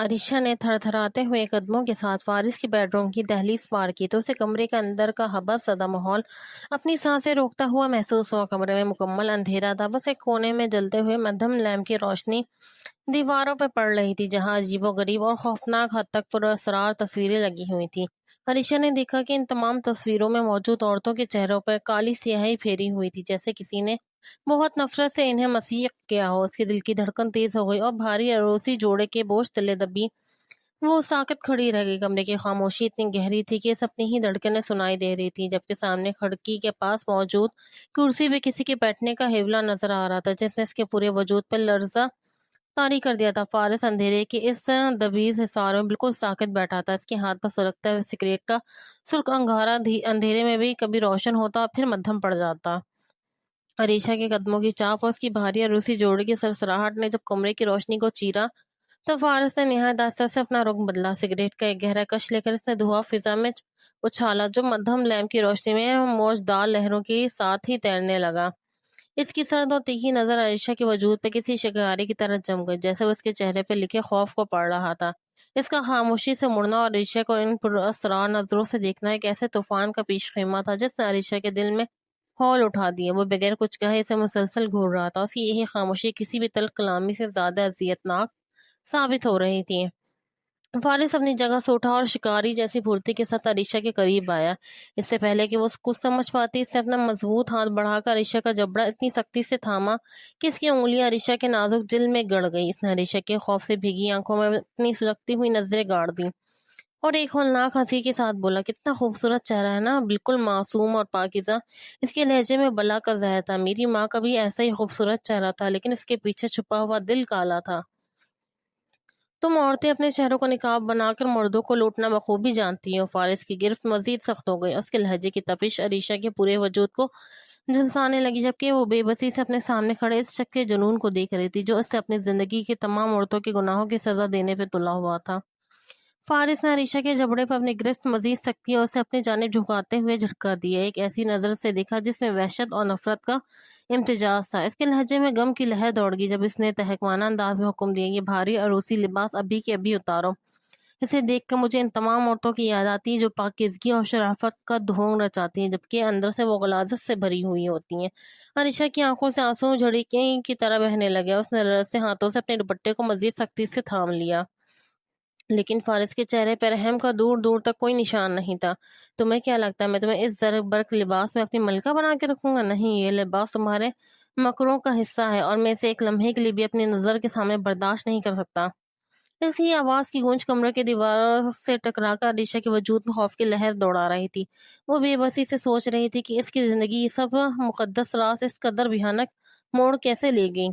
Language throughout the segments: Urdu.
عائشہ نے تھر تھراتے ہوئے قدموں کے ساتھ فارس کی بیڈ روم کی دہلیز پار کی تو اسے کمرے کے اندر کا حبس زدہ ماحول اپنی سانسیں روکتا ہوا محسوس ہوا۔ کمرے میں مکمل اندھیرا تھا، بس ایک کونے میں جلتے ہوئے مدھم لیمپ کی روشنی دیواروں پر پڑ رہی تھی، جہاں عجیب و غریب اور خوفناک حد تک پراسرار تصویریں لگی ہوئی تھیں۔ عائشہ نے دیکھا کہ ان تمام تصویروں میں موجود عورتوں کے چہروں پر کالی سیاہی پھیری ہوئی تھی، جیسے کسی نے بہت نفرت سے انہیں مسیح کیا ہو۔ اس کے دل کی دھڑکن تیز ہو گئی اور بھاری اروسی جوڑے کے بوجھ تلے دبی وہ ساکت کھڑی رہ گئی۔ کمرے کی خاموشی اتنی گہری تھی کہ اس اپنی ہی دھڑکنیں سنائی دے رہی تھی، جبکہ سامنے کھڑکی کے پاس موجود کرسی پہ کسی کے بیٹھنے کا ہیولا نظر آ رہا تھا، جس نے اس کے پورے وجود پر لرزہ طاری کر دیا تھا۔ فارس اندھیرے کے اس دبیز حصار میں بالکل ساکت بیٹھا تھا، اس کے ہاتھ پر سلگتا ہوا سگریٹ کا سرخ انگارہ اندھیرے میں بھی کبھی روشن ہوتا اور پھر مدھم پڑ جاتا۔ عائشہ کے قدموں کی چاپ اور اس کی بھاری عروسی جوڑے کی سرسراہٹ نے جب کمرے کی روشنی کو چیرا تو فارس نے نہایت آہستہ سے اپنا رخ بدلا۔ سگریٹ کا ایک گہرا کش لے کر اس نے دھواں فضا میں اچھالا، جو مدھم لیمپ کی روشنی میں موجدار لہروں کے ساتھ ہی تیرنے لگا۔ اس کی سرد اور تیکھی نظر عائشہ کے وجود پہ کسی شکاری کی طرح جم گئی، جیسے وہ اس کے چہرے پہ لکھے خوف کو پڑھ رہا تھا۔ اس کا خاموشی سے مڑنا اور عائشہ کو ان پراسرار نظروں سے دیکھنا ایک ایسے طوفان کا پیش خیمہ تھا جس نے عائشہ کے دل میں ہول اٹھا دیے۔ وہ بغیر کچھ کہے اسے مسلسل گھور رہا تھا۔ اس کی یہی خاموشی کسی بھی تلخ کلامی سے زیادہ اذیت ناک ثابت ہو رہی تھی۔ فارس اپنی جگہ سے اٹھا اور شکاری جیسی پھرتی کے ساتھ عائشہ کے قریب آیا۔ اس سے پہلے کہ وہ کچھ سمجھ پاتی، اس نے اپنا مضبوط ہاتھ بڑھا کر عائشہ کا جبڑا اتنی سختی سے تھاما کہ اس کی انگلیاں عائشہ کے نازک جلد میں گڑ گئی۔ اس نے عائشہ کے خوف سے بھیگی آنکھوں میں اپنی سلگتی ہوئی نظریں گاڑ دیں اور ایک ہولناک ہنسی کے ساتھ بولا، کتنا خوبصورت چہرہ ہے نا، بالکل معصوم اور پاکیزہ۔ اس کے لہجے میں بلا کا زہر تھا۔ میری ماں کا بھی ایسا ہی خوبصورت چہرہ تھا، لیکن اس کے پیچھے چھپا ہوا دل کالا تھا۔ تم عورتیں اپنے چہروں کو نقاب بنا کر مردوں کو لوٹنا بخوبی جانتی ہو۔ فارس کی گرفت مزید سخت ہو گئی، اس کے لہجے کی تپش عائشہ کے پورے وجود کو جھلسانے لگی، جبکہ وہ بے بسی سے اپنے سامنے کھڑے اس شخص کے جنون کو دیکھ رہی تھی جو اس سے اپنی زندگی کی تمام عورتوں کے گناہوں کی سزا دینے پہ تلا ہوا تھا۔ فارس نے عائشہ کے جبڑے پر اپنی گرفت مزید سختی اور اسے اپنی جانب جھکاتے ہوئے جھٹکا دیا، ایک ایسی نظر سے دیکھا جس میں وحشت اور نفرت کا امتزاج تھا۔ اس کے لہجے میں غم کی لہر دوڑ گئی جب اس نے تہکوانہ انداز میں حکم دیا، یہ بھاری عروسی لباس ابھی کے ابھی اتارو۔ اسے دیکھ کر مجھے ان تمام عورتوں کی یاد آتی ہے جو پاکیزگی اور شرافت کا ڈھونگ رچاتی ہیں، جبکہ اندر سے وہ غلاظت سے بھری ہوئی ہوتی ہیں۔ عائشہ کی آنکھوں سے آنسو جھڑکیں کی طرح بہنے لگے۔ اس نے لرزتے ہاتھوں سے اپنے دوپٹے کو مزید سختی سے تھام لیا، لیکن فارس کے چہرے پر رحم کا دور دور تک کوئی نشان نہیں تھا۔ تمہیں کیا لگتا ہے میں تمہیں اس زرق برق لباس میں اپنی ملکہ بنا کے رکھوں گا؟ نہیں، یہ لباس تمہارے مکروں کا حصہ ہے اور میں اسے ایک لمحے کے لیے بھی اپنی نظر کے سامنے برداشت نہیں کر سکتا۔ اس کی آواز کی گونج کمرے کی دیوار سے ٹکرا کر عائشہ کے وجود میں خوف کی لہر دوڑا رہی تھی۔ وہ بے بسی سے سوچ رہی تھی کہ اس کی زندگی یہ سب مقدس راز اس قدر بھیانک موڑ کیسے لے گئی۔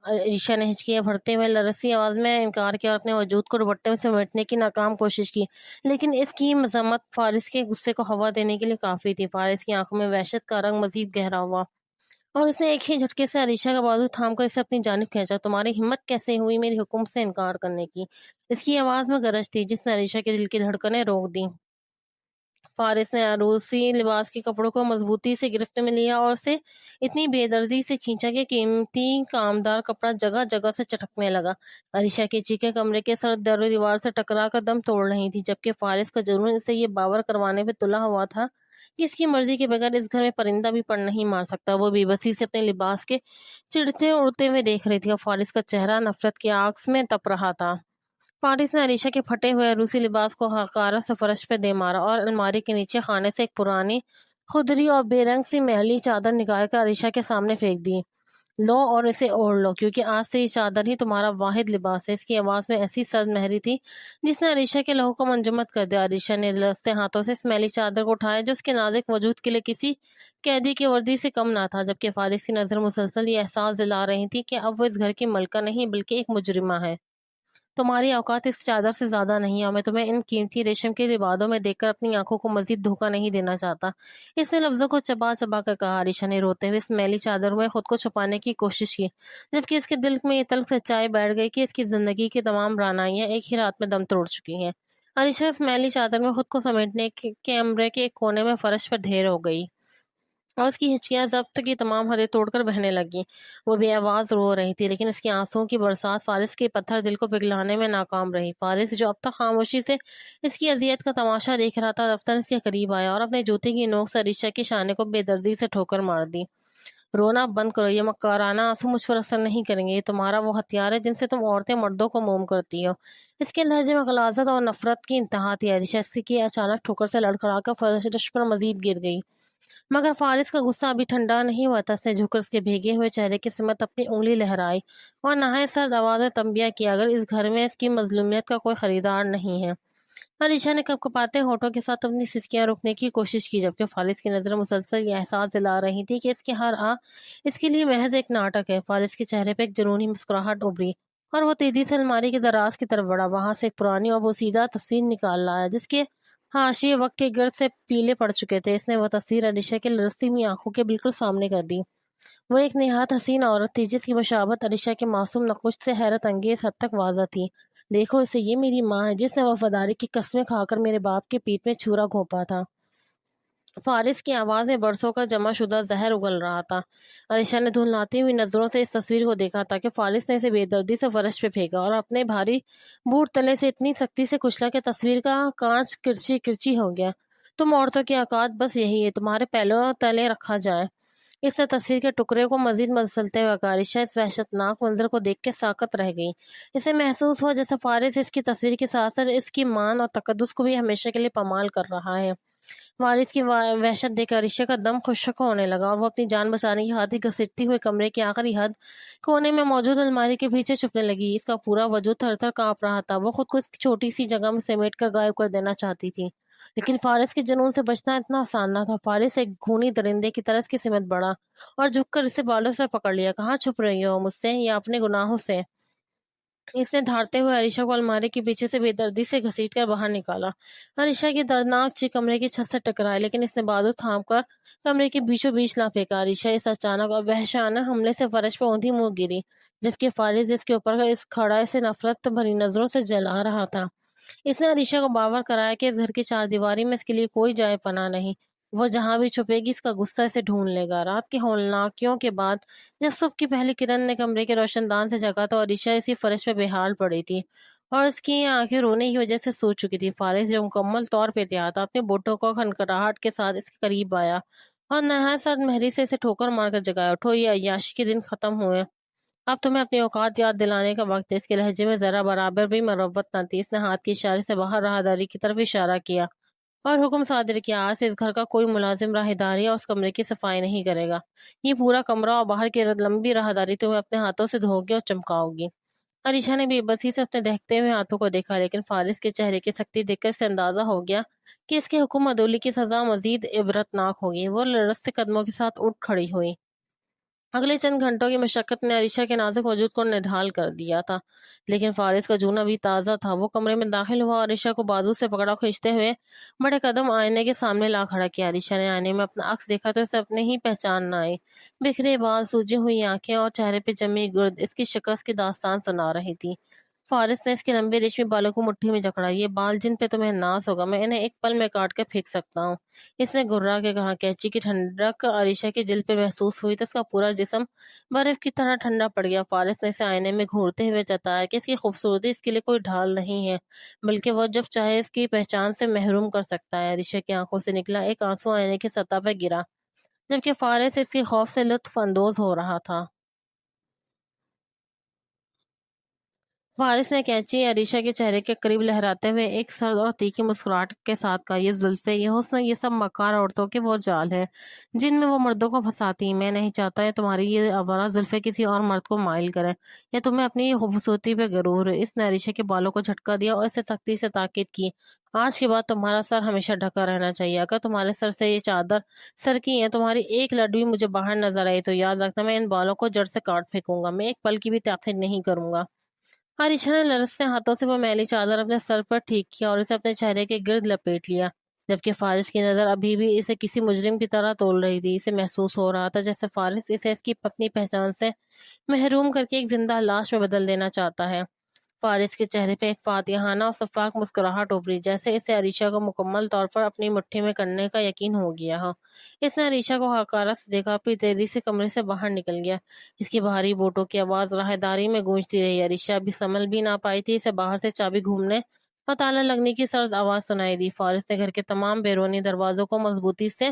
عائشہ نے ہچکیاں بھرتے ہوئے لرزتی آواز میں انکار کیا اور اپنے وجود کو دوپٹے سے سمیٹنے کی ناکام کوشش کی، لیکن اس کی مذمت فارس کے غصے کو ہوا دینے کے لیے کافی تھی۔ فارس کی آنکھوں میں وحشت کا رنگ مزید گہرا ہوا اور اس نے ایک ہی جھٹکے سے عائشہ کا بازو تھام کر اسے اپنی جانب کھینچا۔ تمہاری ہمت کیسے ہوئی میری حکم سے انکار کرنے کی؟ اس کی آواز میں گرج تھی جس نے عائشہ کے دل کی دھڑکنیں روک دیں۔ فارس نے عروسی لباس کے کپڑوں کو مضبوطی سے گرفت میں لیا اور اسے اتنی بے دردی سے کھینچا کہ قیمتی کامدار کپڑا جگہ جگہ سے چٹکنے لگا۔ عائشہ کی چیخیں کمرے کے سرد در و دیوار سے ٹکرا کر دم توڑ رہی تھی، جبکہ فارس کا جنون اسے یہ باور کروانے پہ تلا ہوا تھا کہ اس کی مرضی کے بغیر اس گھر میں پرندہ بھی پر نہیں مار سکتا۔ وہ بے بسی سے اپنے لباس کے چڑھتے اڑتے ہوئے دیکھ رہی تھی اور فارس کا چہرہ نفرت کے آگ میں تپ رہا تھا۔ فارس نے عائشہ کے پھٹے ہوئے عروسی لباس کو حقارت سے فرش پہ دے مارا اور الماری کے نیچے خانے سے ایک پرانی خدری اور بے رنگ سی محلی چادر نکال کر عائشہ کے سامنے پھینک دی۔ لو اور اسے اوڑھ لو، کیونکہ آج سے یہ چادر ہی تمہارا واحد لباس ہے۔ اس کی آواز میں ایسی سرد مہری تھی جس نے عائشہ کے لہو کو منجمد کر دیا۔ عائشہ نے لرزتے ہاتھوں سے اس میلی چادر کو اٹھایا جو اس کے نازک وجود کے لیے کسی قیدی کی وردی سے کم نہ تھا، جبکہ فارس کی نظر مسلسل یہ احساس دلا رہی تھی کہ اب وہ اس گھر کی ملکہ نہیں بلکہ ایک مجرمہ ہے۔ تمہاری اوقات اس چادر سے زیادہ نہیں اور میں تمہیں ان قیمتی ریشم کے لبادوں میں دیکھ کر اپنی آنکھوں کو مزید دھوکہ نہیں دینا چاہتا۔ اس نے لفظوں کو چبا چبا کر کہا۔ عائشہ نے روتے ہوئے اس میلی چادر میں خود کو چھپانے کی کوشش کی، جبکہ اس کے دل میں یہ تلخ سچائی بیٹھ گئی کہ اس کی زندگی کی تمام رعنائیاں ایک ہی رات میں دم توڑ چکی ہیں۔ عائشہ اس میلی چادر میں خود کو سمیٹنے کے کمرے کے ایک کونے میں فرش پر ڈھیر ہو گئی۔ اور اس کی ہچکیاں ضبط کی تمام حدیں توڑ کر بہنے لگیں۔ وہ بے آواز رو رہی تھی، لیکن اس کی آنسوؤں کی برسات فارس کے پتھر دل کو پگھلانے میں ناکام رہی۔ فارس جو اب تک خاموشی سے اس کی اذیت کا تماشا دیکھ رہا تھا، دفتر اس کے قریب آیا اور اپنے جوتے کی نوک سے عریشہ کے شانے کو بے دردی سے ٹھوکر مار دی۔ رونا بند کرو، یہ مکارانہ آنسو مجھ پر اثر نہیں کریں گے، یہ تمہارا وہ ہتھیار ہے جن سے تم عورتیں مردوں کو موم کرتی ہو۔ اس کے لہجے میں غلاظت اور نفرت کی انتہا تھی۔ عائشہ اس کی اچانک ٹھوکر سے لڑکھڑا کر فرش پر مزید گر گئی، مگر فارس کا غصہ ابھی ٹھنڈا نہیں ہوا تھا۔ اس نے جھک کر اس کے بھیگے ہوئے چہرے کی سمت اپنی انگلی لہرائی اور نہایت سرد آواز میں تنبیہ کیا، اگر اس گھر میں اس کی مظلومیت کا کوئی خریدار نہیں ہے۔ عائشہ نے کپکپاتے ہونٹوں کے ساتھ اپنی سسکیاں روکنے کی کوشش کی، جبکہ فارس کی نظریں مسلسل یہ احساس دلا رہی تھی کہ اس کی ہر اس کے لیے محض ایک ناٹک ہے۔ فارس کے چہرے پہ ایک جنونی مسکراہٹ ابھری اور وہ تیزی سے الماری کے دراز کی طرف بڑھا۔ وہاں سے ایک پرانی اور بوسیدہ تصویر نکال لایا جس کے حاشیے وقت کے گرد سے پیلے پڑ چکے تھے۔ اس نے وہ تصویر عائشہ کے لرزتی ہوئی آنکھوں کے بالکل سامنے کر دی۔ وہ ایک نہایت حسین عورت تھی جس کی مشابہت عائشہ کے معصوم نقوش سے حیرت انگیز حد تک واضح تھی۔ دیکھو اسے، یہ میری ماں ہے جس نے وفاداری کی قسمیں کھا کر میرے باپ کے پیٹ میں چھرا گھونپا تھا۔ فارس کی آواز میں برسوں کا جمع شدہ زہر اگل رہا تھا۔ عائشہ نے دھندلاتی ہوئی نظروں سے اس تصویر کو دیکھا تھا کہ فارس نے اسے بے دردی سے فرش پہ پھینکا اور اپنے بھاری بوٹ تلے سے اتنی سختی سے کچلا کہ تصویر کا کانچ کرچی کرچی ہو گیا۔ تم عورتوں کی اوقات بس یہی ہے، تمہارے پہلوں تلے رکھا جائے۔ اس نے تصویر کے ٹکڑے کو مزید مسلتے ہوئے کہا۔ عائشہ اس وحشتناک منظر کو دیکھ کے ساکت رہ گئی۔ اسے محسوس ہوا جیسے فارس اس کی تصویر کے ساتھ ساتھ اس کی مان اور تقدس کو بھی ہمیشہ کے لیے پامال کر رہا ہے۔ وارث کی وحشت دیکھ کر عائشہ کا دم خشک ہونے لگا اور وہ اپنی جان بچانے کی خاطر گھسیٹتی ہوئے کمرے کی آخری حد کونے میں موجود الماری کے پیچھے چھپنے لگی۔ اس کا پورا وجود تھر تھر کانپ رہا تھا۔ وہ خود کو اس چھوٹی سی جگہ میں سمیٹ کر غائب کر دینا چاہتی تھی، لیکن فارس کے جنون سے بچنا اتنا آسان نہ تھا۔ فارس ایک خونی درندے کی طرح اس کی سمت بڑھا اور جھک کر اسے بالوں سے پکڑ لیا۔ کہاں چھپ رہی ہو، مجھ سے یا اپنے گناہوں سے؟ اس نے دھاڑتے ہوئے عائشہ کو الماری کے پیچھے سے بے دردی سے گھسیٹ کر باہر نکالا۔ عائشہ کی دردناک چیخ کمرے کی چھت سے ٹکرائی، لیکن اس نے بازو تھام کر کمرے کے بیچوں بیچ نہ پھینکا۔ عائشہ اس اچانک اور وحشیانہ حملے سے فرش پہ اوندھی منہ گری، جبکہ فارس اس کے اوپر اس کھڑا اسے نفرت بھری نظروں سے جلا رہا تھا۔ اس نے عائشہ کو باور کرایا کہ اس گھر کی چار دیواری میں اس کے لیے کوئی جائے پناہ نہیں۔ وہ جہاں بھی چھپے گی اس کا غصہ اسے ڈھونڈ لے گا۔ رات کی ہولناکیوں کے بعد جب صبح کی پہلی کرن نے کمرے کے روشن دان سے جگا تو عائشہ اسی فرش پہ بے حال پڑی تھی اور اس کی آنکھیں رونے کی وجہ سے سو چکی تھی۔ فارس جو مکمل طور پہ احتیاط تھا اپنے بوٹوں کو کھنکھراہٹ کے ساتھ اس کے قریب آیا اور نہایت سرد مہری سے اسے ٹھوکر مار کر جگایا۔ اٹھو، یہ عیاشی کے دن ختم ہوئے، اب تمہیں اپنی اوقات یاد دلانے کا وقت ہے۔ اس کے لہجے میں ذرا برابر بھی مروت نہ تھی۔ اس نے ہاتھ کے اشارے سے باہر راہداری کی طرف اشارہ کیا اور حکم صادر کیا، آج سے اس گھر کا کوئی ملازم راہداری اور اس کمرے کی صفائی نہیں کرے گا۔ یہ پورا کمرہ اور باہر کی لمبی راہداری تمہیں اپنے ہاتھوں سے دھوگی اور چمکاؤ گی۔ عائشہ نے بے بسی سے اپنے دہکتے ہوئے ہاتھوں کو دیکھا، لیکن فارس کے چہرے کی سختی دیکھ کر اسے اندازہ ہو گیا کہ اس کے حکم عدولی کی سزا مزید عبرتناک ہوگی۔ وہ لرزتے قدموں کے ساتھ اٹھ کھڑی ہوئی۔ اگلے چند گھنٹوں کی مشقت نے عائشہ کے نازک وجود کو نڈھال کر دیا تھا، لیکن فارس کا جون ابھی تازہ تھا۔ وہ کمرے میں داخل ہوا اور عائشہ کو بازو سے پکڑا کھینچتے ہوئے بڑے قدم آئینے کے سامنے لا کھڑا کیا۔ عائشہ نے آئینے میں اپنا عکس دیکھا تو اسے اپنے ہی پہچان نہ آئی۔ بکھرے بال، سوجی ہوئی آنکھیں اور چہرے پہ جمی گرد اس کی شکست کی داستان سنا رہی تھی۔ فارس نے اس کے لمبے ریشمی بالوں کو مٹھی میں جکڑا۔ یہ بال جن پہ تمہیں ناز ہوگا، میں انہیں ایک پل میں کاٹ کے پھینک سکتا ہوں۔ اس نے گھرا کے کہا۔ کینچی کی ٹھنڈک عائشہ کی جلد پہ محسوس ہوئی تو اس کا پورا جسم برف کی طرح ٹھنڈا پڑ گیا۔ فارس نے اسے آئینے میں گھورتے ہوئے جتایا کہ اس کی خوبصورتی اس کے لیے کوئی ڈھال نہیں ہے، بلکہ وہ جب چاہے اس کی پہچان سے محروم کر سکتا ہے۔ عائشہ کی آنکھوں سے نکلا ایک آنسو آئینے کی سطح پہ گرا، جبکہ فارس اس کے خوف سے لطف اندوز ہو رہا تھا۔ فارس نے کینچی عائشہ کے چہرے کے قریب لہراتے ہوئے ایک سرد اور تیکھی مسکراہٹ کے ساتھ کہا، یہ زلفیں، یہ حسن، یہ سب مکار عورتوں کے وہ جال ہے جن میں وہ مردوں کو پھنساتی ہیں۔ میں نہیں چاہتا ہے تمہاری یہ آوارہ زلفیں کسی اور مرد کو مائل کریں یا تمہیں اپنی خوبصورتی پہ غرور ہے۔ اس نے عائشہ کے بالوں کو جھٹکا دیا اور اسے سختی سے تاکید کی، آج کے بعد تمہارا سر ہمیشہ ڈھکا رہنا چاہیے۔ اگر تمہارے سر سے یہ چادر سر کی ہے، تمہاری ایک لٹ بھی مجھے باہر نظر آئی تو یاد رکھنا میں ان بالوں کو جڑ سے کاٹ پھینکوں گا، میں ایک پل کی بھی تاخیر نہیں کروں گا۔ عائشہ نے لرزتے ہاتھوں سے وہ میلی چادر اپنے سر پر ٹھیک کیا اور اسے اپنے چہرے کے گرد لپیٹ لیا، جبکہ فارس کی نظر ابھی بھی اسے کسی مجرم کی طرح تول رہی تھی۔ اسے محسوس ہو رہا تھا جیسے فارس اسے اس کی اپنی پہچان سے محروم کر کے ایک زندہ لاش میں بدل دینا چاہتا ہے۔ فارس کے چہرے پہ ایک فاتحانہ اور شفاف مسکراہٹ ابھری، جیسے اسے عریشہ کو مکمل طور پر اپنی مٹھی میں کرنے کا یقین ہو گیا ہو۔ اس نے عریشہ کو حقارت سے دیکھا، پھر تیزی سے کمرے سے باہر نکل گیا۔ اس کی بھاری بوٹوں کی آواز راہداری میں گونجتی رہی۔ عریشہ ابھی سنبھل بھی نہ پائی تھی، اسے باہر سے چابی گھومنے اور تالا لگنے کی سرد آواز سنائی دی۔ فارس نے گھر کے تمام بیرونی دروازوں کو مضبوطی سے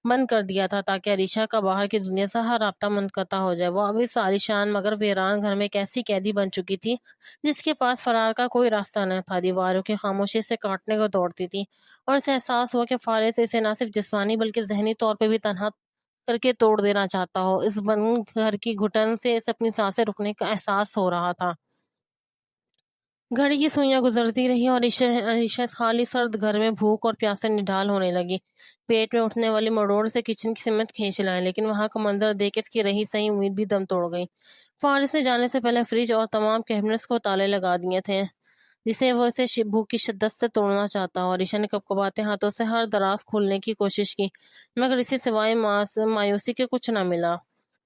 بند کر دیا تھا تاکہ عریشہ کا باہر کی دنیا سے ہر رابطہ منقطع ہو جائے۔ وہ اب اس عالیشان مگر ویران گھر میں ایک ایسی قیدی بن چکی تھی جس کے پاس فرار کا کوئی راستہ نہ تھا۔ دیواروں کی خاموشی سے کاٹنے کو توڑتی تھی، اور اسے احساس ہوا کہ فارس اسے نہ صرف جسمانی بلکہ ذہنی طور پہ بھی تنہا کر کے توڑ دینا چاہتا ہو۔ اس بند گھر کی گھٹن سے اسے اپنی سانسیں رکنے کا احساس ہو رہا تھا۔ گھڑی کی سوئیاں گزرتی رہی اور عریشہ اس خالی سرد گھر میں بھوک اور پیاس سے نڈھال ہونے لگی۔ پیٹ میں اٹھنے والی مروڑ سے کچن کی سمت کھینچ لائیں، لیکن وہاں کا منظر دیکھ کے اس کی رہی سہی امید بھی دم توڑ گئی۔ فارس نے جانے سے پہلے فریج اور تمام کیبنٹس کو تالے لگا دیے تھے، جسے وہ اسے بھوک کی شدت سے توڑنا چاہتا ہو۔ عریشہ نے کپکپاتے ہاتھوں سے ہر دراز کھولنے کی کوشش کی، مگر اسے سوائے مایوسی کے کچھ نہ ملا۔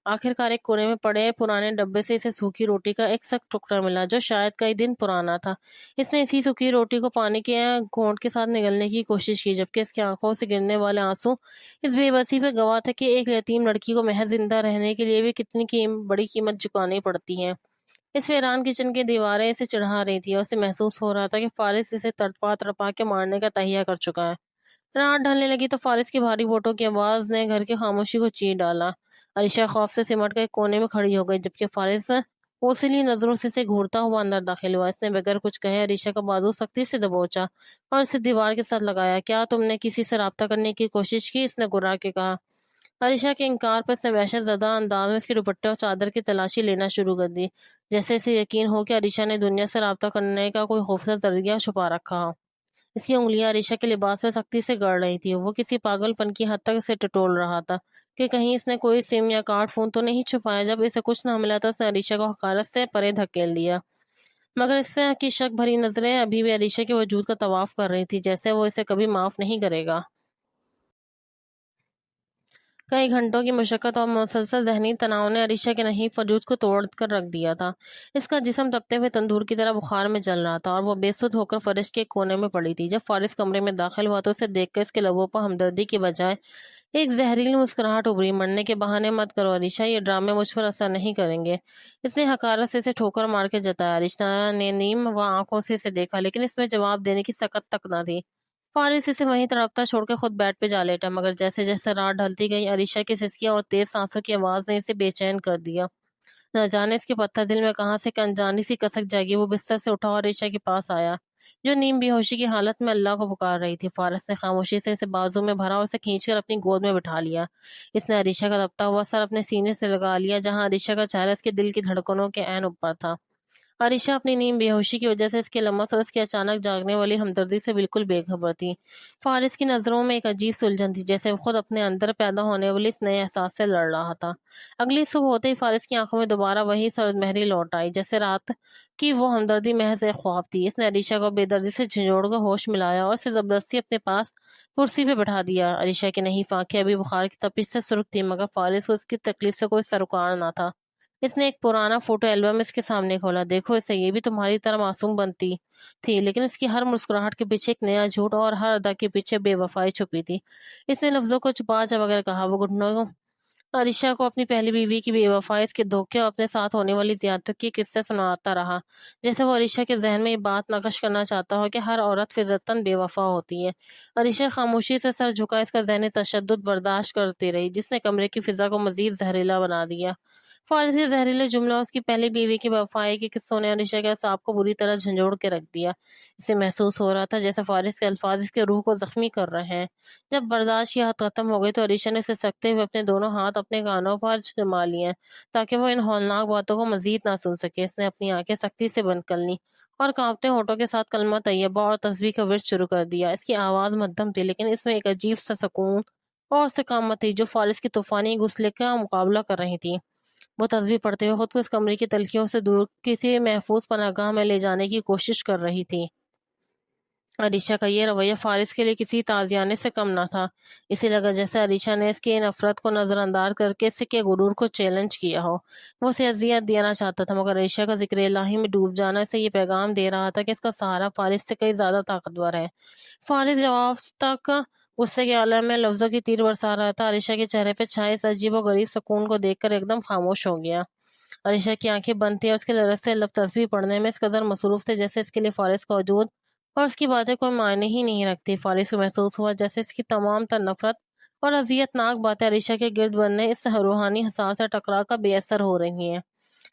آخرکار ایک کونے میں پڑے پرانے ڈبے سے اسے سوکھی روٹی کا ایک سخت ٹکڑا ملا، جو شاید کئی دن پرانا تھا۔ اس نے اسی سوکھی روٹی کو پانی کے گھونٹ کے ساتھ نگلنے کی کوشش کی، جبکہ اس کی آنکھوں سے گرنے والے آنسو اس بے بسی پہ گواہ تھے کہ ایک یتیم لڑکی کو محض زندہ رہنے کے لیے بھی کتنی بڑی قیمت چکانی پڑتی ہے۔ اس ویران کچن کی دیواریں اسے چڑھا رہی تھی، اور اسے محسوس ہو رہا تھا کہ فارس اسے تڑپا تڑپا کے مارنے کا تہیہ کر چکا ہے۔ رات ڈھلنے لگی تو فارس کی بھاری بوٹوں کی آواز نے گھر کی خاموشی کو چیر ڈالا۔ عریشہ خوف سے سمٹ کر ایک کونے میں کھڑی ہو گئی، جبکہ فارس اوسیلی نظروں سے اسے گھورتا ہوا اندر داخل ہوا۔ اس نے بغیر کچھ کہے عریشہ کا بازو سختی سے دبوچا اور اسے دیوار کے ساتھ لگایا۔ کیا تم نے کسی سے رابطہ کرنے کی کوشش کی؟ اس نے گرا کے کہا۔ عریشہ کے انکار پر اس نے وحشت زدہ انداز میں اس کے دوپٹے اور چادر کی تلاشی لینا شروع کر دی، جیسے اسے یقین ہو کہ عریشہ نے دنیا سے رابطہ کرنے کا کوئی خوفزدہ ذریعہ چھپا رکھا ہو۔ اس کی انگلیاں عریشہ کے لباس میں سختی سے گڑ رہی تھی۔ وہ کسی پاگل پن کی حد تک اسے ٹٹول رہا تھا کہ کہیں اس نے کوئی سم یا کارڈ فون تو نہیں چھپایا۔ جب اسے کچھ نہ ملا تو اس نے عریشہ کو حقارت سے پرے دھکیل دیا، مگر اس سے کی شک بھری نظریں ابھی بھی عریشہ کے وجود کا طواف کر رہی تھی، جیسے وہ اسے کبھی معاف نہیں کرے گا۔ کئی گھنٹوں کی مشقت اور مسلسل ذہنی تناؤ نے عریشہ کے نحیف وجود کو توڑ کر رکھ دیا تھا۔ اس کا جسم تپتے ہوئے تندور کی طرح بخار میں جل رہا تھا، اور وہ بے سدھ ہو کر فرش کے کونے میں پڑی تھی۔ جب فارس کمرے میں داخل ہوا تو اسے دیکھ کر اس کے لبوں پر ہمدردی کی بجائے ایک زہریلی مسکراہٹ ابھری۔ مرنے کے بہانے مت کرو عریشہ، یہ ڈرامے مجھ پر اثر نہیں کریں گے، اس نے حقارت سے اسے ٹھوکر مار کے جتایا۔ عریشہ نے نیم و آنکھوں سے اسے دیکھا، لیکن اس میں جواب دینے کی سکت تک نہ تھی۔ فارس اسے وہیں تڑپتا چھوڑ کے خود بیڈ پہ جا لیٹا، مگر جیسے جیسے رات ڈھلتی گئی عریشہ کی سسکیاں اور تیز سانسوں کی آواز نے اسے بے چین کر دیا۔ نہ جانے اس کے پتھر دل میں کہاں سے ایک انجانی سی کسک جاگی۔ وہ بستر سے اٹھا اور عریشہ کے پاس آیا، جو نیم بے ہوشی کی حالت میں اللہ کو پکار رہی تھی۔ فارس نے خاموشی سے اسے بازو میں بھرا اور اسے کھینچ کر اپنی گود میں بٹھا لیا۔ اس نے عریشہ کا تپتا ہوا سر اپنے سینے سے لگا لیا، جہاں عریشہ کا چہرہ اس کے دل کی دھڑکنوں کے عین اوپر تھا۔ عریشہ اپنی نیم بے ہوشی کی وجہ سے اس کے لمس اور اس کی اچانک جاگنے والی ہمدردی سے بالکل بے خبر تھی۔ فارس کی نظروں میں ایک عجیب سی الجھن تھی، جیسے وہ خود اپنے اندر پیدا ہونے والی اس نئے احساس سے لڑ رہا تھا۔ اگلی صبح ہوتے ہی فارس کی آنکھوں میں دوبارہ وہی سرد مہری لوٹ آئی، جیسے رات کی وہ ہمدردی محض ایک خواب تھی۔ اس نے عریشہ کو بے دردی سے جھنجھوڑ کر ہوش ملایا اور اسے زبردستی اپنے پاس کرسی پہ بٹھا دیا۔ عریشہ کی نحیف آنکھیں ابھی بخار کی تپش سے سرخ تھی، مگر فارس کو اس کی تکلیف سے کوئی سروکار نہ تھا۔ اس نے ایک پرانا فوٹو البم اس کے سامنے کھولا۔ دیکھو اسے، یہ بھی تمہاری طرح معصوم بنتی تھی، لیکن اس کی ہر مسکراہٹ کے پیچھے ایک نیا جھوٹ اور ہر ادا کے پیچھے بے وفائی چھپی تھی۔ اس نے لفظوں کو چھپا بغیر کہا۔ وہ گھٹنوں عریشہ کو اپنی پہلی بیوی کی بے وفائی، اس کے دھوکے اور اپنے ساتھ ہونے والی زیادتیوں کے قصے سناتا رہا، جیسے وہ عریشہ کے ذہن میں یہ بات نقش کرنا چاہتا ہو کہ ہر عورت فطرتاً بے وفا ہوتی ہے۔ عریشہ خاموشی سے سر جھکا اس کا ذہنی تشدد برداشت کرتی رہی، جس نے کمرے کی فضا کو مزید زہریلا بنا دیا۔ فارس کے زہریلے جملوں اور اس کی پہلی بیوی کی بے وفائی کے قصوں نے عریشہ کے اعصاب کو بری طرح جھنجھوڑ کے رکھ دیا۔ اسے محسوس ہو رہا تھا جیسے فارس کے الفاظ اس کے روح کو زخمی کر رہے ہیں۔ جب برداشت کی حد ختم ہو گئی تو عریشہ نے سسکتے ہوئے اپنے دونوں ہاتھ اپنے کانوں پر جما لیے تاکہ وہ ان ہولناک باتوں کو مزید نہ سن سکے۔ اس نے اپنی آنکھیں سختی سے بند کر لیں اور کانپتے ہونٹوں کے ساتھ کلمہ طیبہ اور تسبیح کا ورد شروع کر دیا۔ اس کی آواز مدھم تھی، لیکن اس میں ایک عجیب سا سکون اور استقامت تھی جو فارس کی طوفانی غسلے کا مقابلہ کر رہی تھی۔ وہ تسبیح پڑھتے ہوئے خود کو اس کمرے کی تلخیوں سے دور کسی محفوظ پناہ گاہ میں لے جانے کی کوشش کر رہی تھی۔ عریشہ کا یہ رویہ فارس کے لیے کسی تازیانے سے کم نہ تھا۔ اسے لگا جیسے عریشہ نے اس کی نفرت کو نظر انداز کر کے اس کے غرور کو چیلنج کیا ہو۔ وہ اسے اذیت دینا چاہتا تھا، مگر عریشہ کا ذکر الہی میں ڈوب جانا اسے یہ پیغام دے رہا تھا کہ اس کا سہارا فارس سے کئی زیادہ طاقتور ہے۔ فارس جواب تک غصے کے عالم میں لفظوں کی تیر برسا رہا تھا۔ عریشہ کے چہرے پہ چھائے اس عجیب و غریب سکون کو دیکھ کر ایک دم خاموش ہو گیا۔ عریشہ کی آنکھیں بند تھیں اور اس کے لرزتے لب تسبیح پڑھنے میں اس قدر مصروف تھے جیسے اس کے لیے فارس کا وجود اور اس کی باتیں کوئی معنی ہی نہیں رکھتی۔ فارس کو محسوس ہوا جیسے اس کی تمام تر نفرت اور اذیت ناک باتیں عریشہ کے گرد بننے اس روحانی حساس سے ٹکرا کر بے اثر ہو رہی ہیں۔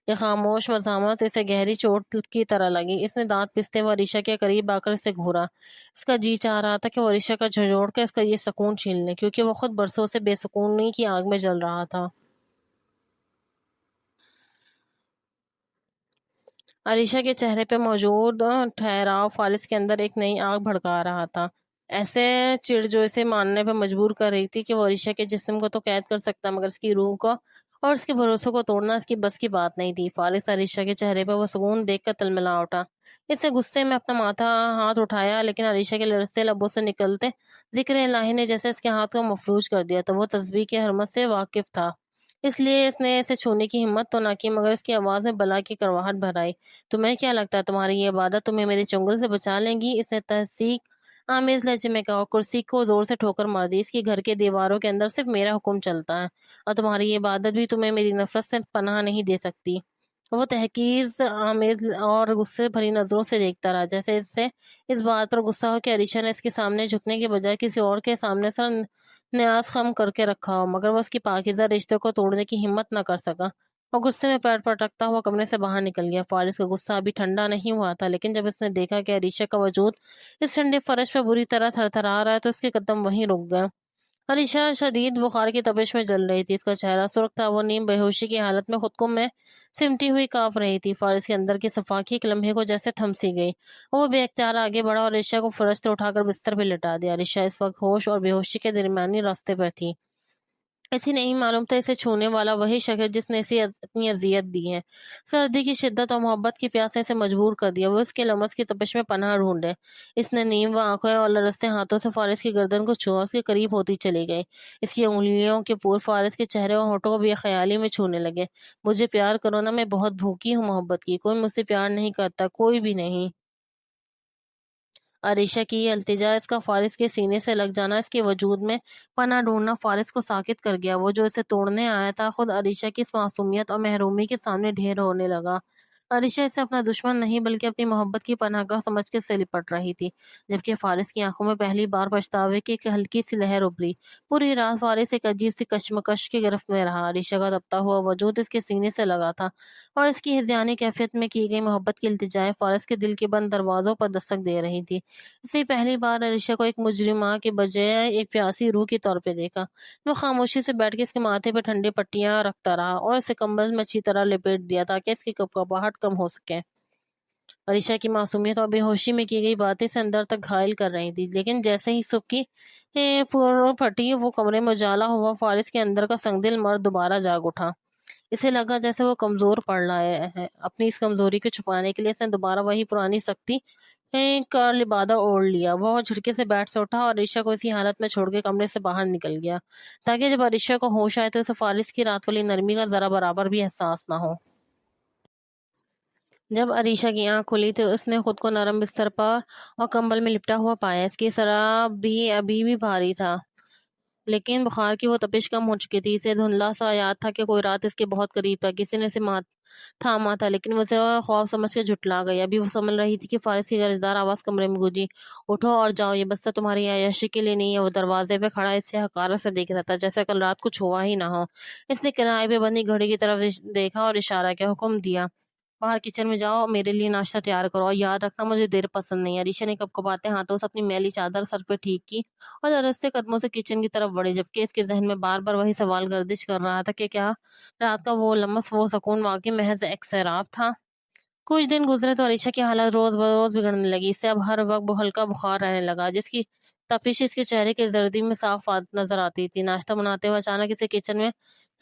یہ خاموش مزاحمت اسے گہری چوٹ کی طرح لگی۔ اس نے دانت پستے ہوئے عریشہ کے قریب آ کر اسے گھورا۔ اس کا جی چاہ رہا تھا کہ وہ عریشہ کا جھنجھوڑ کر اس کا یہ سکون چھین لے، کیونکہ وہ خود برسوں سے بے سکونی کی آگ میں جل رہا تھا۔ عریشہ کے چہرے پہ موجود ٹھہراؤ فارس کے اندر ایک نئی آگ بھڑکا رہا تھا، ایسے چڑ جو اسے ماننے پہ مجبور کر رہی تھی کہ وہ عریشہ کے جسم کو تو قید کر سکتا مگر اس کی روح کو اور اس کے بھروسوں کو توڑنا اس کی بس کی بات نہیں تھی۔ فارس عریشہ کے چہرے پہ وہ سکون دیکھ کر تلملا اٹھا۔ اسے غصے میں اپنا ماتھا ہاتھ اٹھایا، لیکن عریشہ کے لرزتے لبوں سے نکلتے ذکر الہی نے جیسے اس کے ہاتھ کو مفلوج کر دیا، تو وہ تسبیح کے حرمت سے واقف تھا، اس لیے اس نے اسے چھونے کی ہمت تو نہ کی مگر اس کی آواز میں بلا کی کڑواہٹ بھر آئی۔ تمہیں کیا لگتا ہے تمہاری یہ عبادت تمہیں میرے چنگل سے بچا لیں گی؟ اس نے تحقیق آمیز لہجے میں کہا اور کرسی کو زور سے ٹھوکر مار دی۔ اس کی گھر کے دیواروں کے اندر صرف میرا حکم چلتا ہے اور تمہاری یہ عبادت بھی تمہیں میری نفرت سے پناہ نہیں دے سکتی۔ وہ تحقیق آمیز اور غصے بھری نظروں سے دیکھتا رہا، جیسے اس سے اس بات پر غصہ ہو کہ عریشہ نے اس کے سامنے جھکنے کے بجائے کسی اور کے سامنے سر نیاز خم کر کے رکھا ہو، مگر وہ اس کی پاکیزہ رشتے کو توڑنے کی ہمت نہ کر سکا اور غصے میں پیر پٹکتا ہوا کمرے سے باہر نکل گیا۔ فارس کا غصہ ابھی ٹھنڈا نہیں ہوا تھا، لیکن جب اس نے دیکھا کہ عریشہ کا وجود اس ٹھنڈے فرش پہ بری طرح تھر تھرا رہا ہے تو اس کے قدم وہیں رک گئے۔ عریشہ شدید بخار کی تپش میں جل رہی تھی، اس کا چہرہ سرخ تھا، وہ نیم بے ہوشی کی حالت میں خود کو میں سمٹی ہوئی کانپ رہی تھی۔ فارس کے اندر کی صفاقی ایک لمحے کو جیسے تھم سی گئی، وہ بے اختیار آگے بڑھا اور عریشہ کو فرش سے اٹھا کر بستر پہ لٹا دیا۔ عریشہ اس وقت ہوش اور بے ہوشی کے درمیانی راستے پر تھی۔ اسے نہیں معلوم تھا اسے چھونے والا وہی شخص ہے جس نے اسے اتنی اذیت دی ہے۔ سردی کی شدت اور محبت کی پیاس نے اسے مجبور کر دیا، وہ اس کے لمس کی تپش میں پناہ ڈھونڈے۔ اس نے نیم و آنکھوں اور لرزتے ہاتھوں سے فارس کی گردن کو چھوا، اس کے قریب ہوتی چلی گئی۔ اس کی انگلیوں کے پور فارس کے چہرے اور ہونٹوں کو بے خیالی میں چھونے لگے۔ مجھے پیار کرو نا، میں بہت بھوکی ہوں محبت کی، کوئی مجھ سے پیار نہیں کرتا، کوئی بھی نہیں۔ عریشہ کی یہ التجا، اس کا فارس کے سینے سے لگ جانا، اس کے وجود میں پناہ ڈھونڈنا فارس کو ساکت کر گیا۔ وہ جو اسے توڑنے آیا تھا خود عریشہ کی اس معصومیت اور محرومی کے سامنے ڈھیر ہونے لگا۔ عریشہ اسے اپنا دشمن نہیں بلکہ اپنی محبت کی پناہ گاہ سمجھ کے سے لپٹ رہی تھی، جبکہ فارس کی آنکھوں میں پہلی بار پچھتاوے کی ایک ہلکی سی لہر ابھری۔ پوری رات فارس ایک عجیب سی کشمکش کی گرفت میں رہا۔ عریشہ کا تپتا ہوا وجود اس کے سینے سے لگا تھا اور اس کی ہذیانی کیفیت میں کی گئی محبت کی التجائیں فارس کے دل کے بند دروازوں پر دستک دے رہی تھی۔ اسے پہلی بار عریشہ کو ایک مجرمہ کے بجائے ایک پیاسی روح کے طور پہ دیکھا۔ وہ خاموشی سے بیٹھ کے اس کے ماتھے پہ ٹھنڈی پٹیاں رکھتا رہا اور اسے کمبل میں اچھی طرح لپیٹ دیا تاکہ اس کی کپکپاہٹ کم ہو سکے۔ عریشہ کی معصومیت اور بے ہوشی میں کی گئی باتیں سے اندر تک گھائل کر رہی تھی، لیکن جیسے ہی صبح کی پور پھٹی، وہ کمرے میں اجالا ہوا فارس کے اندر کا سنگ دل مرد دوبارہ جاگ اٹھا۔ اسے لگا جیسے وہ کمزور پڑ رہا ہے۔ اپنی اس کمزوری کو چھپانے کے لیے اس نے دوبارہ وہی پرانی سختی کا لبادہ اوڑھ لیا۔ وہ جھٹکے سے بیٹھ سے اٹھا اور عریشہ کو اسی حالت میں چھوڑ کے کمرے سے باہر نکل گیا تاکہ جب عریشہ کو ہوش آئے تو اسے فارس کی رات والی نرمی کا ذرا برابر بھی احساس نہ ہو۔ جب عریشہ کی آنکھ کھلی تو اس نے خود کو نرم بستر پر اور کمبل میں لپٹا ہوا پایا۔ اس کی سر بھی ابھی بھی بھاری تھا، لیکن بخار کی وہ تپش کم ہو چکی تھی۔ اسے دھندلا سا یاد تھا کہ کوئی رات اس کے بہت قریب تھا، کسی نے اسے تھاما تھا، لیکن وہ اسے خوف سمجھ کے جھٹلا گئی۔ ابھی وہ سنبھل رہی تھی کہ فارس کی گرجدار آواز کمرے میں گونجی، اٹھو اور جاؤ، یہ بستر تمہاری عیاشی کے لیے نہیں ہے۔ وہ دروازے پہ کھڑا اسے حقارت سے دیکھ رہا تھا جیسے کل رات کچھ ہوا ہی نہ ہو۔ اس نے کنارے پہ بندی گھڑی کی طرف دیکھا اور اشارہ کیا، حکم دیا، باہر کچن میں جاؤ، میرے لیے ناشتہ تیار کرو اور یاد رکھنا مجھے دیر پسند نہیں۔ عریشہ نے کپکپاتے ہاتھوں سے اپنی میلی چادر سر پہ ٹھیک کی اور لرزتے قدموں سے کچن کی طرف بڑھی، جبکہ اس کے ذہن میں بار بار وہی سوال گردش کر رہا تھا کہ کیا رات کا وہ لمس، وہ سکون واقعی محض ایک سیراب تھا؟ کچھ دن گزرے تو عریشہ کی حالت روز بروز بگڑنے لگی۔ اسے اب ہر وقت ہلکا بخار رہنے لگا، جس کی تپش اس کے چہرے کے زردی میں صاف نظر آتی تھی۔ ناشتہ بناتے ہوئے اچانک اسے کچن میں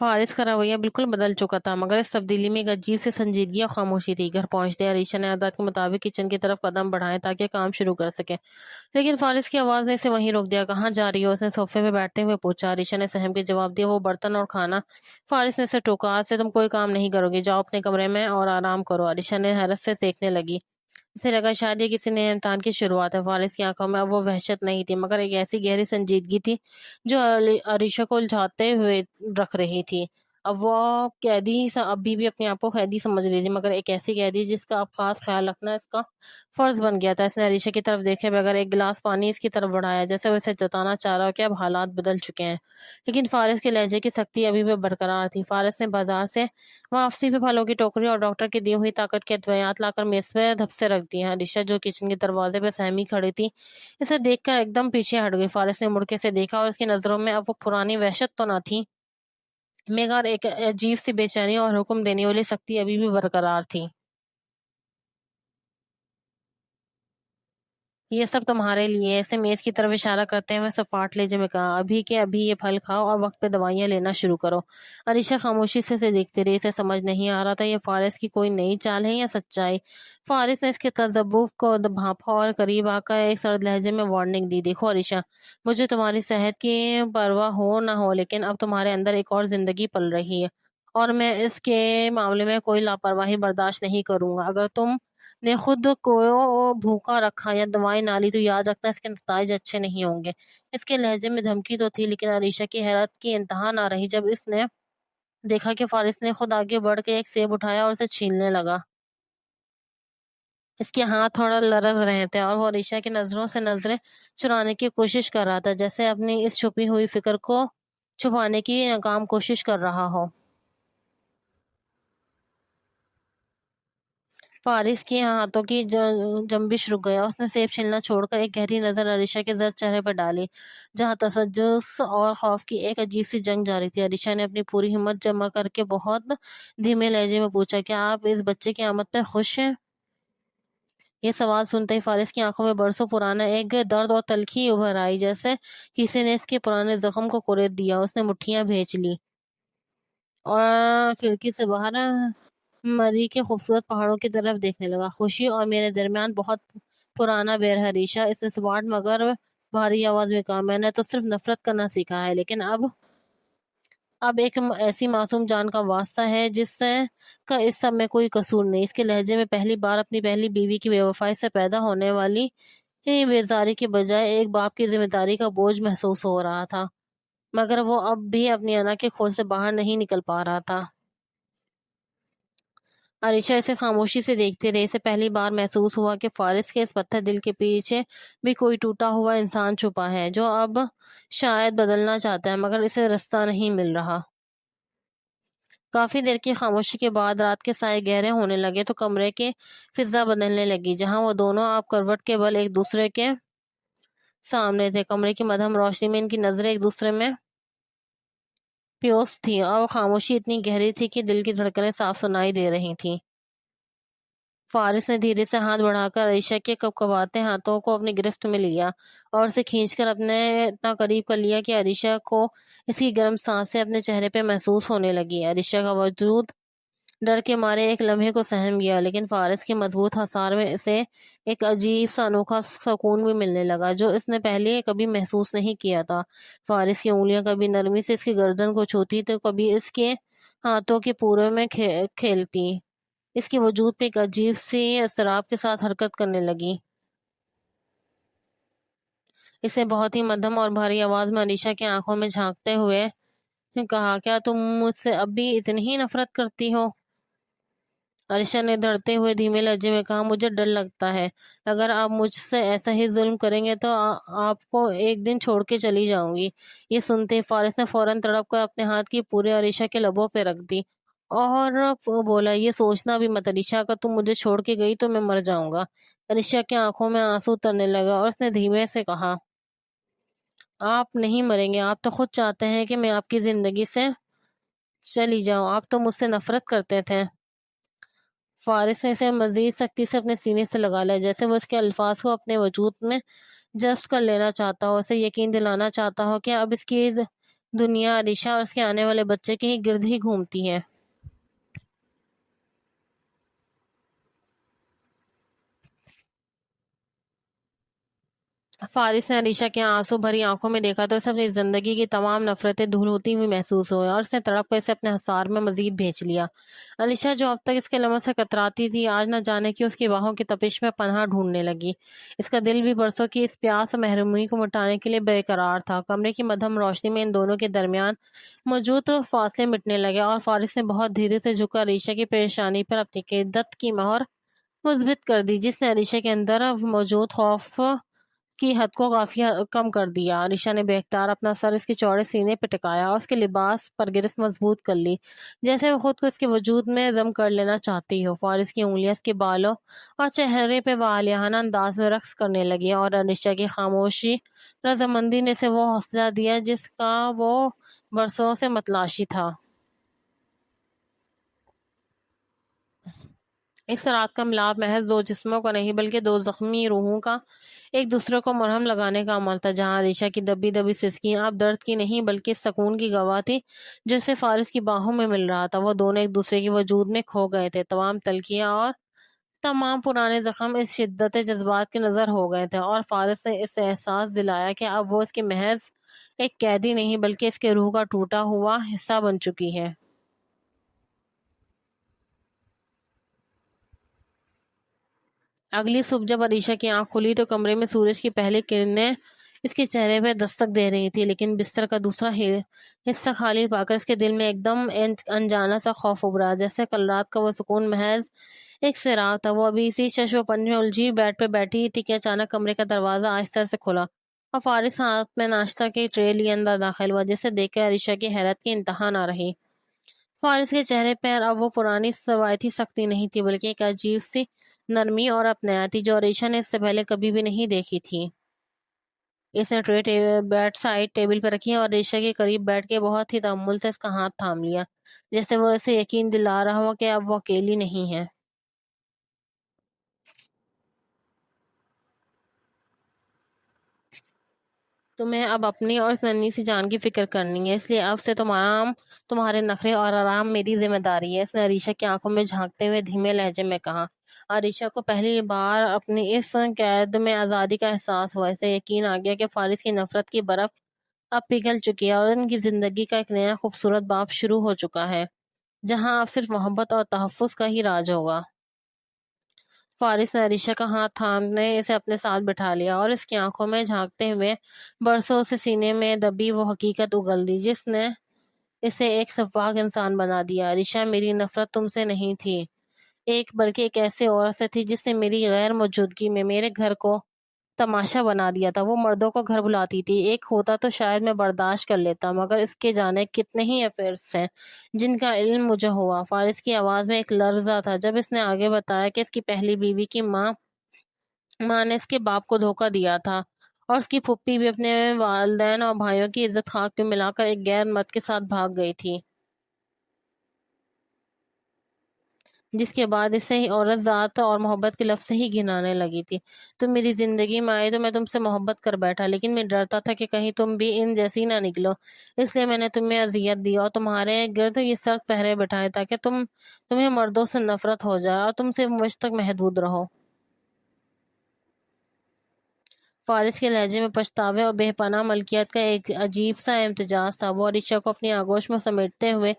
فارس کا رویہ بالکل بدل چکا تھا، مگر اس تبدیلی میں ایک عجیب سی سنجیدگی اور خاموشی تھی۔ گھر پہنچتے عریشہ نے عادت کے مطابق کچن کی طرف قدم بڑھائے تاکہ کام شروع کر سکے، لیکن فارس کی آواز نے اسے وہیں روک دیا۔ کہاں جا رہی ہو؟ اس نے صوفے پہ بیٹھتے ہوئے پوچھا۔ عریشہ نے سہم کے جواب دیا، وہ برتن اور کھانا۔ فارس نے اسے ٹوکا، آج سے تم کوئی کام نہیں کرو گی، جاؤ اپنے کمرے میں اور آرام کرو۔ عریشہ نے حیرت سے دیکھنے لگی، اسے لگا شاید یہ کسی نئے امتحان کی شروعات ہے۔ فارس کی آنکھوں میں اب وہ وحشت نہیں تھی، مگر ایک ایسی گہری سنجیدگی تھی جو عریشہ کو الجھاتے ہوئے رکھ رہی تھی۔ اب وہ ابھی بھی اپنے آپ کو قیدی سمجھ رہی تھی، مگر ایک ایسی قیدی جس کا اب خاص خیال رکھنا اس کا فرض بن گیا تھا۔ اس نے عریشہ کی طرف دیکھے بغیر ایک گلاس پانی اس کی طرف بڑھایا، جیسے وہ اسے جتانا چاہ رہا ہو کہ اب حالات بدل چکے ہیں، لیکن فارس کے لہجے کی سختی ابھی بھی برقرار تھی۔ فارس نے بازار سے واپسی پہ پھلوں کی ٹوکری اور ڈاکٹر کی دی ہوئی طاقت کے ادویات لا کر میز پہ دھپ سے رکھ دی ہیں۔ عریشہ جو کچن کے دروازے پہ سہمی کھڑی تھی، اسے دیکھ کر ایک دم پیچھے ہٹ گئی۔ فارس نے مڑ کے اسے دیکھا اور اس کی نظروں میں اب وہ پرانی وحشت تو نہ تھی، مگر ایک عجیب سی بے چینی اور حکم دینے والی سختی ابھی بھی برقرار تھی۔ یہ سب تمہارے لیے، اسے میز کی طرف اشارہ کرتے ہوئے سپاٹ لہجے میں کہا، ابھی کے ابھی یہ پھل کھاؤ اور وقت پہ دوائیاں لینا شروع کرو۔ عریشہ خاموشی سے اسے دیکھتی رہی، اسے سمجھ نہیں آ رہا تھا یہ فارس کی کوئی نئی چال ہے یا سچائی۔ فارس نے اس کے تذبذب کو بھانپا اور قریب آ کر ایک سرد لہجے میں وارننگ دی، دیکھو عریشہ، مجھے تمہاری صحت کی پرواہ ہو نہ ہو، لیکن اب تمہارے اندر ایک اور زندگی پل رہی ہے اور میں اس کے معاملے میں کوئی لاپرواہی برداشت نہیں کروں گا۔ اگر تم نے خود کو بھوکا رکھا یا دوائی نہ لی تو یاد رکھنا اس کے نتائج اچھے نہیں ہوں گے۔ اس کے لہجے میں دھمکی تو تھی، لیکن عریشہ کی حیرت کی انتہا نہ رہی جب اس نے دیکھا کہ فارس نے خود آگے بڑھ کے ایک سیب اٹھایا اور اسے چھیلنے لگا۔ اس کے ہاتھ تھوڑا لرز رہے تھے اور وہ عریشہ کی نظروں سے نظریں چرانے کی کوشش کر رہا تھا، جیسے اپنی اس چھپی ہوئی فکر کو چھپانے کی ناکام کوشش کر رہا ہو۔ فارس کے ہاتھوں کی جنبش رک گیا، اس نے سیب چھیلنا چھوڑ کر ایک گہری نظر عریشہ کے زرد چہرے پر ڈالی، جہاں تسجس اور خوف کی ایک عجیب سی جنگ جاری تھی۔ عریشہ نے اپنی پوری ہمت جمع کر کے بہت دھیمے لہجے میں پوچھا، کیا آپ اس بچے کی آمد پہ خوش ہیں؟ یہ سوال سنتے ہی فارس کی آنکھوں میں برسوں پرانا ایک درد اور تلخی ابھر آئی، جیسے کسی نے اس کے پرانے زخم کو کریت دیا۔ اس نے مٹھیاں بھیج لی اور کھڑکی سے باہر مری کے خوبصورت پہاڑوں کی طرف دیکھنے لگا۔ خوشی اور میرے درمیان بہت پرانا بیر ہے عریشہ، اس نے سپاٹ مگر بھاری آواز میں کہا، میں نے تو صرف نفرت کرنا سیکھا ہے، لیکن اب ایک ایسی معصوم جان کا واسطہ ہے جس کا اس سب میں کوئی قصور نہیں۔ اس کے لہجے میں پہلی بار اپنی پہلی بیوی کی بے وفائی سے پیدا ہونے والی بیزاری کے بجائے ایک باپ کی ذمہ داری کا بوجھ محسوس ہو رہا تھا، مگر وہ اب بھی اپنی انا کے کھول سے باہر نہیں نکل پا رہا تھا۔ عریشہ اسے خاموشی سے دیکھتے رہے، اسے پہلی بار محسوس ہوا کہ فارس کے اس پتھر دل کے پیچھے بھی کوئی ٹوٹا ہوا انسان چھپا ہے جو اب شاید بدلنا چاہتا ہے، مگر اسے رستہ نہیں مل رہا۔ کافی دیر کی خاموشی کے بعد رات کے سائے گہرے ہونے لگے تو کمرے کی فضا بدلنے لگی، جہاں وہ دونوں آپ کروٹ کے بل ایک دوسرے کے سامنے تھے۔ کمرے کی مدھم روشنی میں ان کی نظریں ایک دوسرے میں پیوست تھی اور وہ خاموشی اتنی گہری تھی کہ دل کی دھڑکنیں صاف سنائی دے رہی تھیں۔ فارس نے دھیرے سے ہاتھ بڑھا کر عریشہ کے کپکپاتے ہاتھوں کو اپنی گرفت میں لیا اور اسے کھینچ کر اپنے اتنا قریب کر لیا کہ عریشہ کو اس کی گرم سانسیں اپنے چہرے پہ محسوس ہونے لگی۔ عریشہ کا وجود ڈر کے مارے ایک لمحے کو سہم گیا، لیکن فارس کے مضبوط حصار میں اسے ایک عجیب سا انوکھا سکون بھی ملنے لگا جو اس نے پہلے کبھی محسوس نہیں کیا تھا۔ فارس کی انگلیاں کبھی نرمی سے اس کی گردن کو چھوتی تو کبھی اس کے ہاتھوں کے پورے میں کھیلتی، اس کے وجود پہ ایک عجیب سی اضطراب کے ساتھ حرکت کرنے لگی۔ اسے بہت ہی مدھم اور بھاری آواز میں عریشہ کی آنکھوں میں جھانکتے ہوئے کہا، کیا تم مجھ سے اب بھی اتنی ہی نفرت کرتی ہو؟ عریشہ نے ڈرتے ہوئے دھیمے لہجے میں کہا، مجھے ڈر لگتا ہے، اگر آپ مجھ سے ایسا ہی ظلم کریں گے تو آپ کو ایک دن چھوڑ کے چلی جاؤں گی۔ یہ سنتے ہی فارس نے فوراً تڑپ کر اپنے ہاتھ کی پورے عریشہ کے لبوں پہ رکھ دی اور بولا، یہ سوچنا بھی مت عریشہ، اگر تم مجھے چھوڑ کے گئی تو میں مر جاؤں گا۔ عریشہ کی آنکھوں میں آنسو اترنے لگا اور اس نے دھیمے سے کہا، آپ نہیں مریں گے، آپ تو خود چاہتے ہیں کہ میں آپ کی زندگی سے چلی جاؤں، آپ تو مجھ سے نفرت کرتے تھے۔ فارس نے اسے مزید سختی سے اپنے سینے سے لگا لیا، جیسے وہ اس کے الفاظ کو اپنے وجود میں جذب کر لینا چاہتا ہو، اسے یقین دلانا چاہتا ہو کہ اب اس کی دنیا عریشہ اور اس کے آنے والے بچے کے ہی گرد ہی گھومتی ہے۔ فارس نے علیشہ کے آنسو بھری آنکھوں میں دیکھا تو اسے اپنی زندگی کی تمام نفرتیں دھول ہوتی ہوئی محسوس ہوئی، اور اس نے تڑپ کر اسے اپنے حصار میں مزید بھیج لیا۔ علیشہ جو اب تک اس کے لمس سے کتراتی تھی، آج نہ جانے کیوں اس کی باہوں کی تپش میں پناہ ڈھونڈنے لگی۔ اس کا دل بھی برسوں کی اس پیاس اور محرومی کو مٹانے کے لیے بے قرار تھا۔ کمرے کی مدھم روشنی میں ان دونوں کے درمیان موجود فاصلے مٹنے لگے، اور فارس نے بہت دھیرے سے جھک کر علیشہ کی پیشانی پر اپنی قیادت کی مہر مثبت کر دی، جس نے علیشہ کے اندر موجود خوف کی حد کو کافی کم کر دیا۔ علیشہ نے بے اختیار اپنا سر اس کے چوڑے سینے پہ ٹکایا اور اس کے لباس پر گرفت مضبوط کر لی، جیسے وہ خود کو اس کے وجود میں ضم کر لینا چاہتی ہو۔ فارس کی انگلیاں اس کے بالوں اور چہرے پہ والہانہ انداز میں رقص کرنے لگی، اور علیشہ کی خاموشی رضامندی نے اسے وہ حوصلہ دیا جس کا وہ برسوں سے متلاشی تھا۔ اس رات کا ملاپ محض دو جسموں کا نہیں بلکہ دو زخمی روحوں کا ایک دوسرے کو مرہم لگانے کا عمل تھا۔ جہاں علیشہ کی دبی دبی سسکیاں اب درد کی نہیں بلکہ سکون کی گواہ تھی جو اسے فارس کی باہوں میں مل رہا تھا، وہ دونوں ایک دوسرے کے وجود میں کھو گئے تھے۔ تمام تلخیاں اور تمام پرانے زخم اس شدت جذبات کے نظر ہو گئے تھے، اور فارس نے اسے احساس دلایا کہ اب وہ اس کے محض ایک قیدی نہیں بلکہ اس کے روح کا ٹوٹا ہوا حصہ بن چکی ہے۔ اگلی صبح جب علیشہ کی آنکھ کھلی تو کمرے میں سورج کی پہلی کرنیں اس کے چہرے پہ دستک دے رہی تھی، لیکن بستر کا دوسرا حصہ خالی پا کر اس کے دل میں ایک دم انجانا سا خوف ابھرا، جیسے کل رات کا وہ سکون محض ایک سیراب تھا۔ وہ ابھی اسی شش و پنج میں الجھی بیڈ پہ بیٹھی تھی کہ اچانک کمرے کا دروازہ آہستہ سے کھلا اور فارس ہاتھ میں ناشتہ کی ٹرے لیے اندر داخل ہوا، جسے دیکھ کر علیشہ کی حیرت کی انتہا نہ رہی۔ فارس کے چہرے پر اب وہ پرانی روایتی سختی نہیں تھی بلکہ ایک عجیب سی نرمی اور اپنائی تھی جو علیشہ نے اس سے پہلے کبھی بھی نہیں دیکھی تھی۔ اس نے ٹرے بیڈ سائڈ ٹیبل پر رکھی اور علیشہ کے قریب بیٹھ کے بہت ہی تأمل سے اس کا ہاتھ تھام لیا، جیسے وہ اسے یقین دلا رہا ہو کہ اب وہ اکیلی نہیں ہے۔ تمہیں اب اپنی اور اس ننھی سی جان کی فکر کرنی ہے، اس لیے اب سے تمہارے نخرے اور آرام میری ذمہ داری ہے، اس نے علیشہ کی آنکھوں میں جھانکتے ہوئے دھیمے لہجے میں کہا۔ علیشہ کو پہلی بار اپنی اس قید میں آزادی کا احساس ہوا۔ اسے یقین آ گیا کہ فارس کی نفرت کی برف اب پگھل چکی ہے اور ان کی زندگی کا ایک نیا خوبصورت باب شروع ہو چکا ہے، جہاں اب صرف محبت اور تحفظ کا ہی راج ہوگا۔ فارس نے علیشہ کا ہاتھ تھامنے اسے اپنے ساتھ بٹھا لیا اور اس کی آنکھوں میں جھانکتے ہوئے برسوں سے سینے میں دبی وہ حقیقت اگل دی جس نے اسے ایک سفاک انسان بنا دیا۔ علیشہ، میری نفرت تم سے نہیں تھی ایک بلکہ ایک ایسی عورت سے تھی جس نے میری غیر موجودگی میں میرے گھر کو تماشا بنا دیا تھا۔ وہ مردوں کو گھر بلاتی تھی، ایک ہوتا تو شاید میں برداشت کر لیتا، مگر اس کے جانے کتنے ہی افیئرس ہیں جن کا علم مجھے ہوا۔ فارس کی آواز میں ایک لرزہ تھا جب اس نے آگے بتایا کہ اس کی پہلی بیوی کی ماں نے اس کے باپ کو دھوکہ دیا تھا، اور اس کی پھوپھی بھی اپنے والدین اور بھائیوں کی عزت خاک پہ ملا کر ایک غیر مرد کے ساتھ بھاگ گئی تھی، جس کے بعد اسے ہی عورت ذات اور محبت کے لفظ سے ہی گھنانے لگی تھی۔ تم میری زندگی میں آئے تو میں تم سے محبت کر بیٹھا، لیکن میں ڈرتا تھا کہ کہیں تم بھی ان جیسی نہ نکلو، اس لیے میں نے تمہیں اذیت دی اور تمہارے گرد یہ سخت پہرے بٹھائے تاکہ تمہیں مردوں سے نفرت ہو جائے اور تم صرف مجھ تک محدود رہو۔ فارس کے لہجے میں پچھتاوے اور بے پناہ ملکیت کا ایک عجیب سا امتزاج تھا۔ وہ علیشہ کو اپنی آغوش میں سمیٹتے ہوئے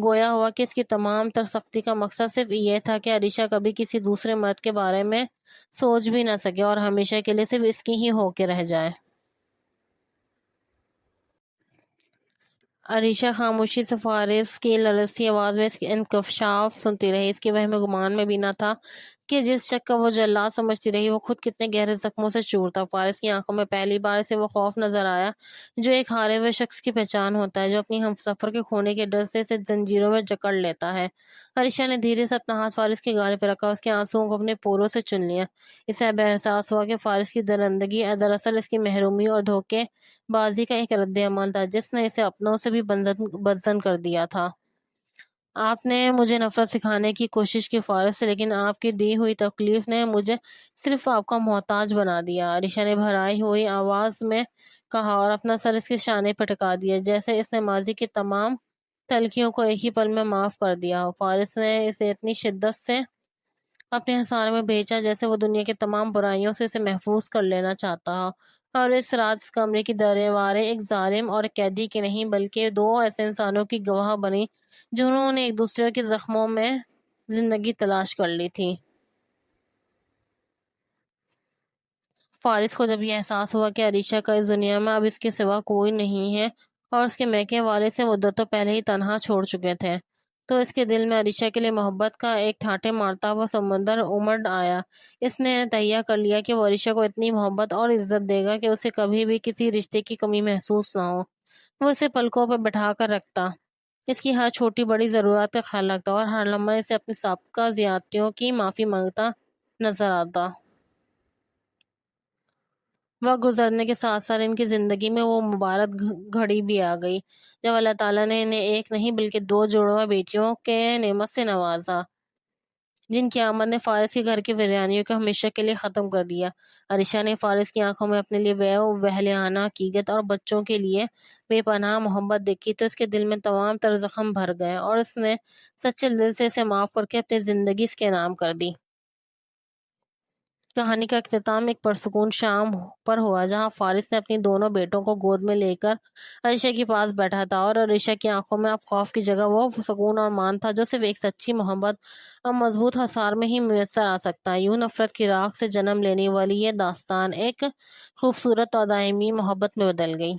گویا ہوا کہ اس کی تمام تر سختی کا مقصد صرف یہ تھا کہ علیشہ کبھی کسی دوسرے مرد کے بارے میں سوچ بھی نہ سکے اور ہمیشہ کے لیے صرف اس کی ہی ہو کے رہ جائے۔ علیشہ خاموشی سے فارس کی لرزتی آواز میں اس کے انکشاف سنتی رہی۔ اس کے وہم گمان میں بھی نہ تھا کہ جس شخص کا وہ جلاد سمجھتی رہی وہ خود کتنے گہرے زخموں سے چور تھا۔ فارس کی آنکھوں میں پہلی بار اسے وہ خوف نظر آیا جو ایک ہارے ہوئے شخص کی پہچان ہوتا ہے، جو اپنی ہمسفر کے کھونے کے ڈر سے اسے زنجیروں میں جکڑ لیتا ہے۔ علیشہ نے دھیرے سے اپنا ہاتھ فارس کے گالے پہ رکھا، اس کے آنسوؤں کو اپنے پوروں سے چن لیا۔ اسے اب احساس ہوا کہ فارس کی درندگی دراصل اس کی محرومی اور دھوکے بازی کا ایک رد عمل تھا جس نے اسے اپنوں سے بھی بدظن کر دیا تھا۔ آپ نے مجھے نفرت سکھانے کی کوشش کی فارس سے، لیکن آپ کی دی ہوئی تکلیف نے مجھے صرف آپ کا محتاج بنا دیا، علیشہ نے بھرائی ہوئی آواز میں کہا اور اپنا سر اس کے شانے پر ٹکا دیا، جیسے اس نے ماضی کی تمام تلخیوں کو ایک ہی پل میں معاف کر دیا ہو۔ فارس نے اسے اتنی شدت سے اپنے حصار میں بھیجا جیسے وہ دنیا کی تمام برائیوں سے اسے محفوظ کر لینا چاہتا ہو، اور اس رات اس کمرے کی دیواریں ایک ظالم اور قیدی کی نہیں بلکہ دو ایسے انسانوں کی گواہ بنی جنہوں نے ایک دوسرے کے زخموں میں زندگی تلاش کر لی تھی۔ فارس کو جب یہ احساس ہوا کہ عریشہ کا اس دنیا میں اب اس کے سوا کوئی نہیں ہے اور اس کے میکے والے سے مدتوں پہلے ہی تنہا چھوڑ چکے تھے، تو اس کے دل میں عریشہ کے لیے محبت کا ایک ٹھاٹھے مارتا ہوا سمندر امڑ آیا۔ اس نے تہیہ کر لیا کہ وہ عریشہ کو اتنی محبت اور عزت دے گا کہ اسے کبھی بھی کسی رشتے کی کمی محسوس نہ ہو۔ وہ اسے پلکوں پر بٹھا کر رکھتا، اس کی ہر چھوٹی بڑی ضرورت کا خیال رکھتا اور ہر لمحہ اسے اپنی سابقہ زیادتیوں کی معافی مانگتا نظر آتا۔ وقت گزرنے کے ساتھ ساتھ ان کی زندگی میں وہ مبارک گھڑی بھی آ گئی جب اللہ تعالیٰ نے انہیں ایک نہیں بلکہ دو جڑواں بیٹیوں کے نعمت سے نوازا، جن کی آمد نے فارس کے گھر کی ویرانیوں کو ہمیشہ کے لیے ختم کر دیا۔ عریشہ نے فارس کی آنکھوں میں اپنے لیے وہلیانہ حقیقت اور بچوں کے لیے بے پناہ محبت دیکھی تو اس کے دل میں تمام تر زخم بھر گئے اور اس نے سچے دل سے اسے معاف کر کے اپنی زندگی اس کے نام کر دی۔ کہانی کا اختتام ایک پرسکون شام پر ہوا جہاں فارس نے اپنی دونوں بیٹوں کو گود میں لے کر عریشہ کے پاس بیٹھا تھا، اور عریشہ کی آنکھوں میں اب خوف کی جگہ وہ سکون اور مان تھا جو صرف ایک سچی محبت اور مضبوط حصار میں ہی میسر آ سکتا ہے۔ یوں نفرت کی راکھ سے جنم لینے والی یہ داستان ایک خوبصورت اور دائمی محبت میں بدل گئی۔